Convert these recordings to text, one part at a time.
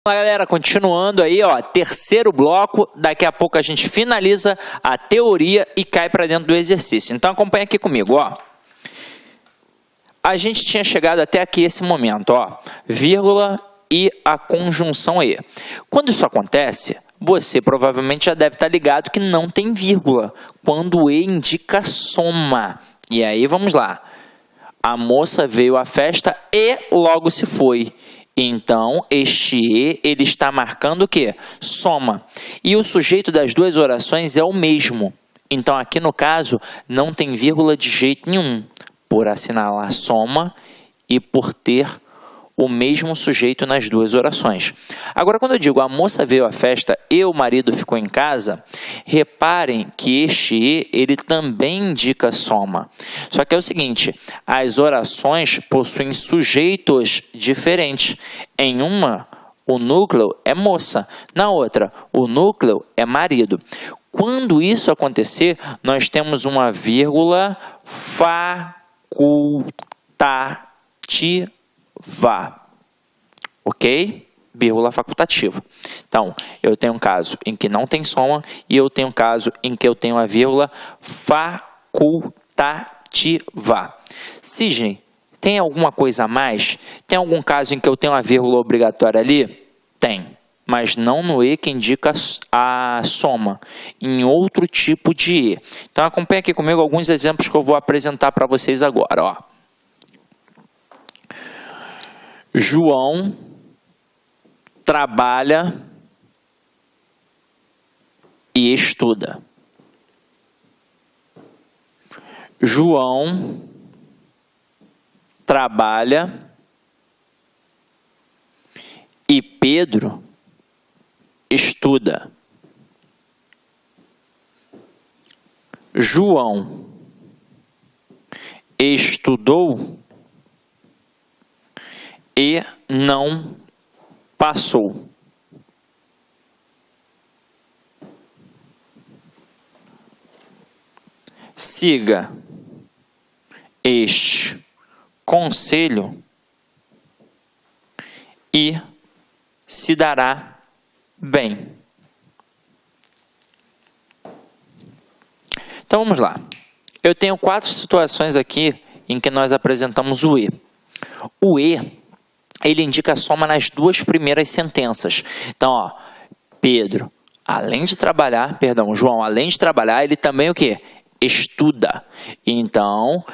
Fala, galera, continuando aí, ó, terceiro bloco, daqui a pouco a gente finaliza a teoria e cai para dentro do exercício. Então acompanha aqui comigo, ó. A gente tinha chegado até aqui esse momento, ó, vírgula e a conjunção E. Quando isso acontece, você provavelmente já deve estar ligado que não tem vírgula, quando o E indica soma. E aí, vamos lá. A moça veio à festa e logo se foi. Então, este E, ele está marcando o quê? Soma. E o sujeito das duas orações é o mesmo. Então, aqui no caso, não tem vírgula de jeito nenhum, por assinalar soma e por ter o mesmo sujeito nas duas orações. Agora, quando eu digo a moça veio à festa e o marido ficou em casa, reparem que este E, ele também indica soma. Só que é o seguinte, as orações possuem sujeitos diferentes. Em uma, o núcleo é moça. Na outra, o núcleo é marido. Quando isso acontecer, nós temos uma vírgula facultativa. Ok? Vírgula facultativa. Então, eu tenho um caso em que não tem soma e eu tenho um caso em que eu tenho a vírgula facultativa. Sidney, tem alguma coisa a mais? Tem algum caso em que eu tenho a vírgula obrigatória ali? Tem, mas não no E que indica a soma, em outro tipo de E. Então, acompanhe aqui comigo alguns exemplos que eu vou apresentar para vocês agora, ó. João trabalha e estuda. João trabalha e Pedro estuda. João estudou e não passou. Siga este conselho e se dará bem. Então vamos lá. Eu tenho 4 situações aqui em que nós apresentamos o E. O E, ele indica a soma nas duas primeiras sentenças. Então, ó, Pedro, além de trabalhar, perdão, João, além de trabalhar, ele também o quê? Estuda. Então,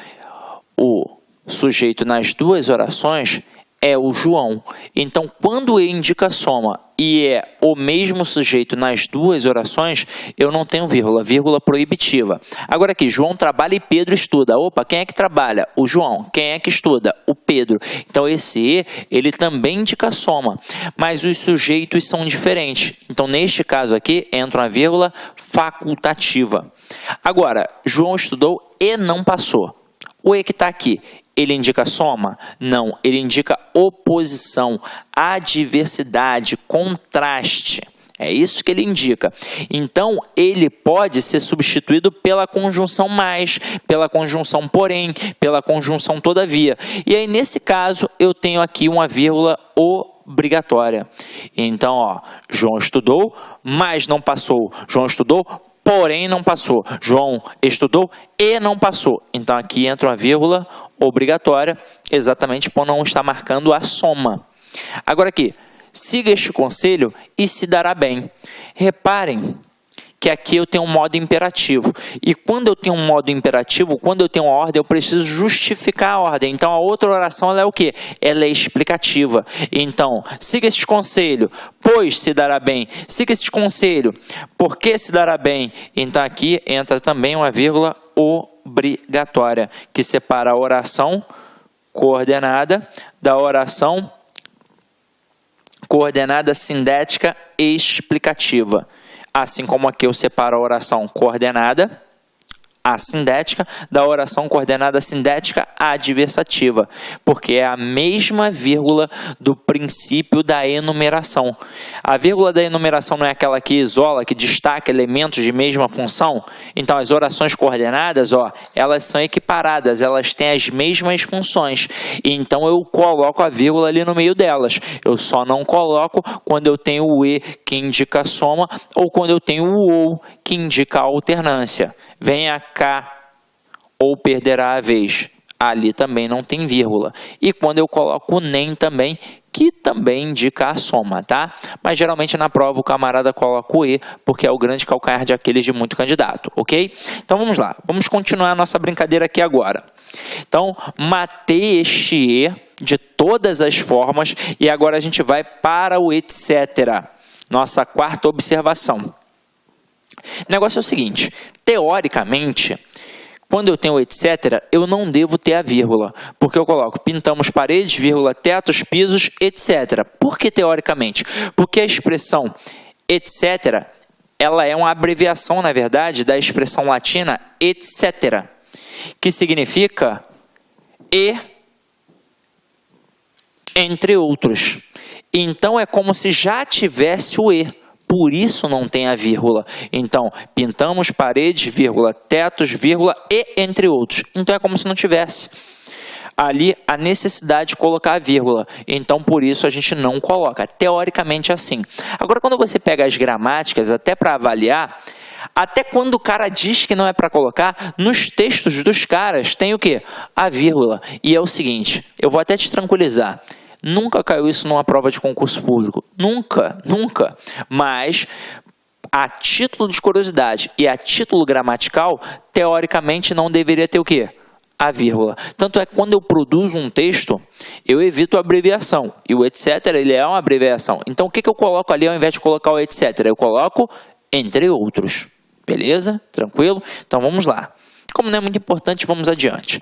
o sujeito nas duas orações é o João. Então, quando E indica soma e é o mesmo sujeito nas duas orações, eu não tenho vírgula, vírgula proibitiva. Agora aqui, João trabalha e Pedro estuda. Opa, quem é que trabalha? O João. Quem é que estuda? O Pedro. Então, esse E, ele também indica soma, mas os sujeitos são diferentes. Então, neste caso aqui, entra uma vírgula facultativa. Agora, João estudou e não passou. O E que está aqui, ele indica soma? Não, ele indica oposição, adversidade, contraste. É isso que ele indica. Então, ele pode ser substituído pela conjunção mais, pela conjunção porém, pela conjunção todavia. E aí, nesse caso, eu tenho aqui uma vírgula obrigatória. Então, ó, João estudou, mas não passou. João estudou, porém não passou. João estudou e não passou. Então, aqui entra uma vírgula obrigatória, exatamente por não estar marcando a soma. Agora aqui, siga este conselho e se dará bem. Reparem que aqui eu tenho um modo imperativo. E quando eu tenho um modo imperativo, quando eu tenho uma ordem, eu preciso justificar a ordem. Então, a outra oração ela é o quê? Ela é explicativa. Então, siga este conselho, pois se dará bem. Siga este conselho, porque se dará bem. Então, aqui entra também uma vírgula obrigatória, que separa a oração coordenada da oração coordenada sindética explicativa. Assim como aqui eu separo a oração coordenada, assindética, da oração coordenada sintética adversativa, porque é a mesma vírgula do princípio da enumeração. A vírgula da enumeração não é aquela que isola, que destaca elementos de mesma função? Então, as orações coordenadas, elas são equiparadas, elas têm as mesmas funções. Então, eu coloco a vírgula ali no meio delas. Eu só não coloco quando eu tenho o e que indica a soma ou quando eu tenho o ou que indica a alternância. Venha cá ou perderá a vez. Ali também não tem vírgula. E quando eu coloco o nem também, que também indica a soma, tá? Mas geralmente na prova o camarada coloca o e, porque é o grande calcanhar de Aquiles de muito candidato, ok? Então vamos lá, vamos continuar a nossa brincadeira aqui agora. Então, matei este e de todas as formas e agora a gente vai para o etc. Nossa quarta observação. O negócio é o seguinte, teoricamente, quando eu tenho etc., eu não devo ter a vírgula, porque eu coloco pintamos paredes, vírgula, tetos, pisos, etc. Por que teoricamente? Porque a expressão etc., ela é uma abreviação, na verdade, da expressão latina etc., que significa e entre outros. Então, é como se já tivesse o e. Por isso não tem a vírgula. Então, pintamos paredes, vírgula, tetos, vírgula, e entre outros. Então, é como se não tivesse ali a necessidade de colocar a vírgula. Então, por isso a gente não coloca. Teoricamente, assim. Agora, quando você pega as gramáticas, até para avaliar, até quando o cara diz que não é para colocar, nos textos dos caras tem o quê? A vírgula. E é o seguinte, eu vou até te tranquilizar. Nunca caiu isso numa prova de concurso público. Nunca, nunca. Mas, a título de curiosidade e a título gramatical, teoricamente não deveria ter o quê? A vírgula. Tanto é que quando eu produzo um texto, eu evito a abreviação. E o etc. ele é uma abreviação. Então, o que eu coloco ali ao invés de colocar o etc? Eu coloco entre outros. Beleza? Tranquilo? Então, vamos lá. Como não é muito importante, vamos adiante.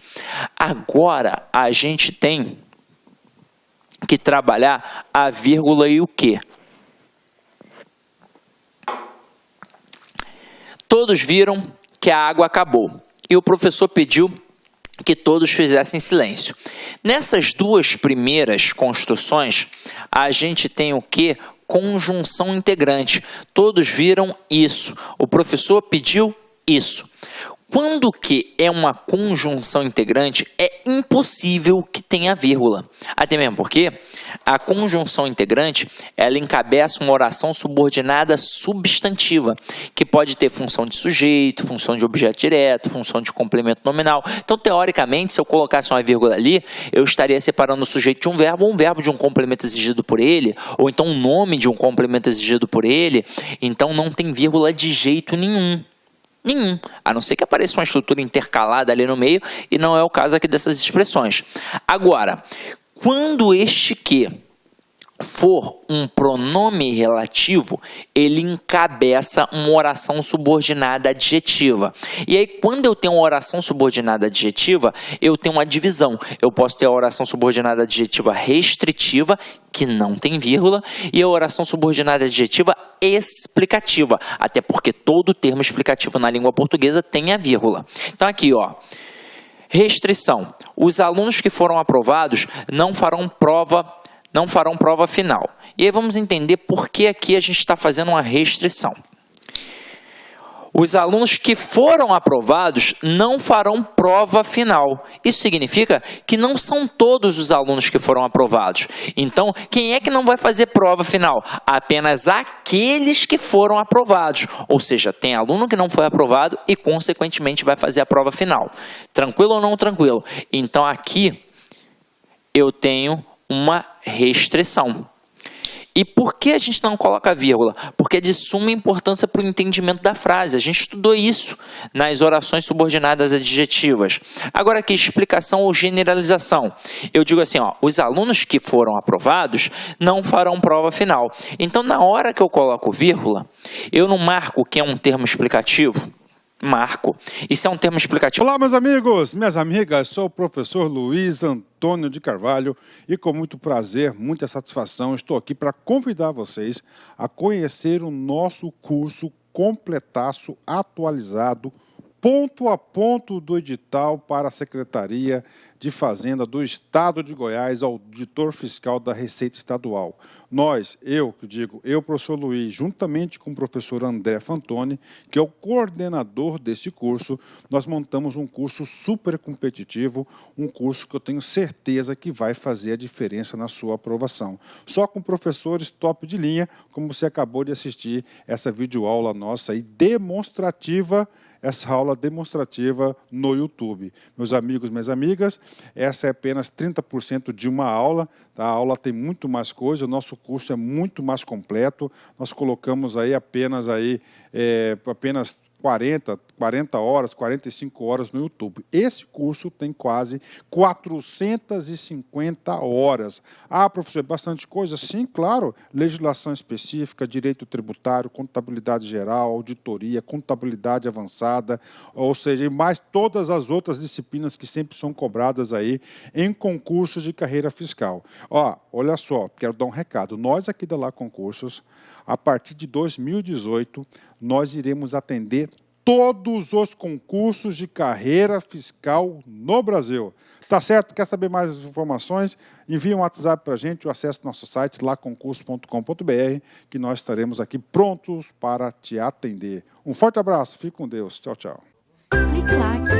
Agora, a gente tem que trabalhar a vírgula e o quê? Todos viram que a água acabou e o professor pediu que todos fizessem silêncio. Nessas duas primeiras construções, a gente tem o quê? Conjunção integrante. Todos viram isso. O professor pediu isso. Quando que é uma conjunção integrante, é impossível que tenha vírgula. Até mesmo porque a conjunção integrante, ela encabeça uma oração subordinada substantiva, que pode ter função de sujeito, função de objeto direto, função de complemento nominal. Então, teoricamente, se eu colocasse uma vírgula ali, eu estaria separando o sujeito de um verbo de um complemento exigido por ele, ou então um nome de um complemento exigido por ele. Então, não tem vírgula de jeito nenhum. Nenhum, a não ser que apareça uma estrutura intercalada ali no meio, e não é o caso aqui dessas expressões. Agora, quando este que for um pronome relativo, ele encabeça uma oração subordinada adjetiva. E aí, quando eu tenho uma oração subordinada adjetiva, eu tenho uma divisão. Eu posso ter a oração subordinada adjetiva restritiva, que não tem vírgula, e a oração subordinada adjetiva explicativa, até porque todo termo explicativo na língua portuguesa tem a vírgula. Então, aqui, restrição. Os alunos que foram aprovados não farão prova final. E aí vamos entender por que aqui a gente está fazendo uma restrição. Os alunos que foram aprovados não farão prova final. Isso significa que não são todos os alunos que foram aprovados. Então, quem é que não vai fazer prova final? Apenas aqueles que foram aprovados. Ou seja, tem aluno que não foi aprovado e, consequentemente, vai fazer a prova final. Tranquilo ou não tranquilo? Então, aqui eu tenho uma restrição. E por que a gente não coloca vírgula? Porque é de suma importância para o entendimento da frase. A gente estudou isso nas orações subordinadas adjetivas. Agora aqui, explicação ou generalização. Eu digo assim, os alunos que foram aprovados não farão prova final. Então, na hora que eu coloco vírgula, eu não marco o que é um termo explicativo. Marco. Isso é um termo explicativo. Olá, meus amigos, minhas amigas, sou o professor Luiz Antônio de Carvalho e com muito prazer, muita satisfação, estou aqui para convidar vocês a conhecer o nosso curso completaço, atualizado, ponto a ponto do edital para a Secretaria de Fazenda do Estado de Goiás, auditor fiscal da Receita Estadual. Nós, eu, professor Luiz, juntamente com o professor André Fantoni, que é o coordenador desse curso, nós montamos um curso super competitivo, um curso que eu tenho certeza que vai fazer a diferença na sua aprovação. Só com professores top de linha, como você acabou de assistir essa videoaula nossa aí, demonstrativa, essa aula demonstrativa no YouTube. Meus amigos, minhas amigas, essa é apenas 30% de uma aula, tá? A aula tem muito mais coisa, o nosso curso é muito mais completo, nós colocamos aí apenas 40 horas, 45 horas no YouTube. Esse curso tem quase 450 horas. Ah, professor, é bastante coisa? Sim, claro. Legislação específica, direito tributário, contabilidade geral, auditoria, contabilidade avançada, ou seja, e mais todas as outras disciplinas que sempre são cobradas aí em concursos de carreira fiscal. Ó, olha só, quero dar um recado. Nós aqui da Lá Concursos, a partir de 2018, nós iremos atender todos os concursos de carreira fiscal no Brasil. Tá certo? Quer saber mais informações? Envie um WhatsApp para a gente ou acesse nosso site laconcurso.com.br, que nós estaremos aqui prontos para te atender. Um forte abraço, fique com Deus. Tchau, tchau. Clique lá.